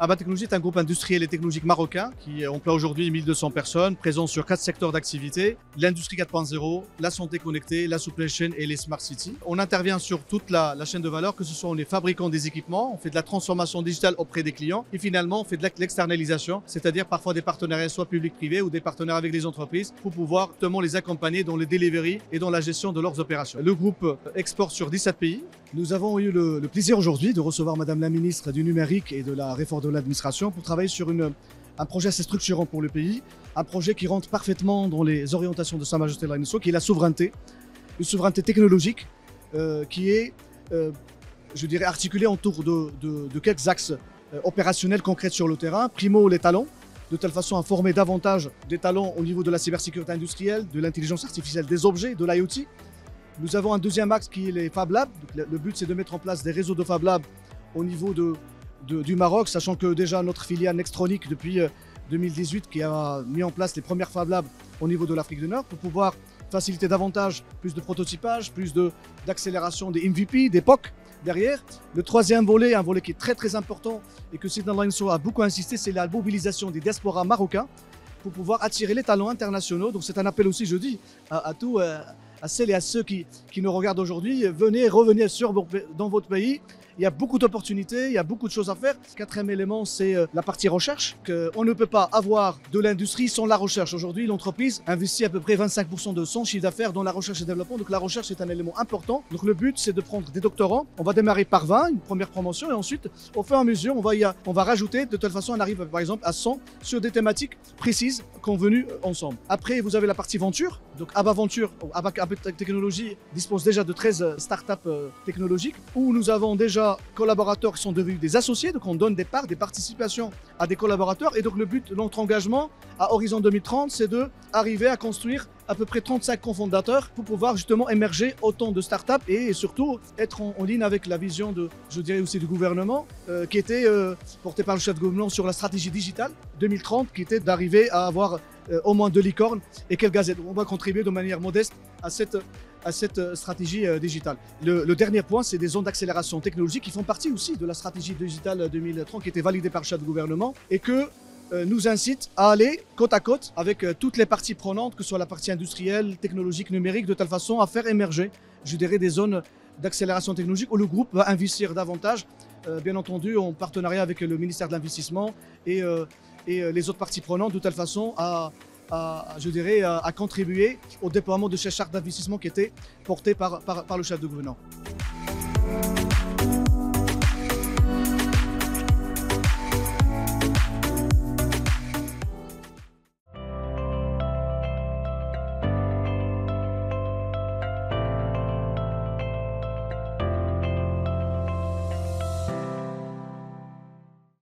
ABBA Technologies est un groupe industriel et technologique marocain qui emploie aujourd'hui 1200 personnes, présent sur 4 secteurs d'activité, l'industrie 4.0, la santé connectée, la supply chain et les smart cities. On intervient sur toute la chaîne de valeur, que ce soit on est fabricant des équipements, on fait de la transformation digitale auprès des clients et finalement on fait de l'externalisation, c'est-à-dire parfois des partenariats soit publics-privés ou des partenaires avec les entreprises pour pouvoir justement les accompagner dans le delivery et dans la gestion de leurs opérations. Le groupe exporte sur 17 pays. Nous avons eu le plaisir aujourd'hui de recevoir Madame la ministre du numérique et de la réforme de l'administration pour travailler sur un projet assez structurant pour le pays, un projet qui rentre parfaitement dans les orientations de Sa Majesté la Reine, qui est la souveraineté, une souveraineté technologique qui est, je dirais, articulée autour de quelques axes opérationnels concrets sur le terrain. Primo, les talents, de telle façon à former davantage des talents au niveau de la cybersécurité industrielle, de l'intelligence artificielle des objets, de l'IoT. Nous avons un deuxième axe qui est les Fab Labs. Le but, c'est de mettre en place des réseaux de Fab Labs au niveau du Maroc, sachant que déjà notre filiale Nextronic depuis 2018 qui a mis en place les premières Fab Labs au niveau de l'Afrique du Nord pour pouvoir faciliter davantage plus de prototypage, plus d'accélération des MVP, des POC derrière. Le troisième volet, un volet qui est très important et que Sidna Lanso a beaucoup insisté, c'est la mobilisation des diasporas marocains pour pouvoir attirer les talents internationaux. Donc c'est un appel aussi, je dis, à celles et à ceux qui nous regardent aujourd'hui, revenez dans votre pays. Il y a beaucoup d'opportunités, il y a beaucoup de choses à faire. Quatrième élément, c'est la partie recherche. On ne peut pas avoir de l'industrie sans la recherche. Aujourd'hui, l'entreprise investit à peu près 25% de son chiffre d'affaires dans la recherche et développement. Donc la recherche est un élément important. Donc le but, c'est de prendre des doctorants. On va démarrer par 20, une première promotion, et ensuite, au fur et à mesure, on va rajouter de telle façon, on arrive par exemple à 100 sur des thématiques précises convenues ensemble. Après, vous avez la partie venture. Donc ABBA Venture, ABBA Technologies dispose déjà de 13 startups technologiques où nous avons déjà collaborateurs qui sont devenus des associés, donc on donne des parts, des participations à des collaborateurs, et donc le but de notre engagement à Horizon 2030, c'est d'arriver à construire à peu près 35 cofondateurs pour pouvoir justement émerger autant de startups et surtout être en ligne avec la vision je dirais aussi du gouvernement qui était portée par le chef de gouvernement sur la stratégie digitale 2030, qui était d'arriver à avoir au moins 2 licornes et quelques gazettes. On va contribuer de manière modeste à cette stratégie digitale. Le dernier point, c'est des zones d'accélération technologique qui font partie aussi de la stratégie digitale 2030 qui était validée par le chef de gouvernement et que nous incite à aller côte à côte avec toutes les parties prenantes, que ce soit la partie industrielle, technologique, numérique, de telle façon à faire émerger, je dirais, des zones d'accélération technologique où le groupe va investir davantage, bien entendu en partenariat avec le ministère de l'Investissement et les autres parties prenantes, de telle façon à contribuer au déploiement de ces chartes d'investissement qui étaient portées par le chef de gouvernement.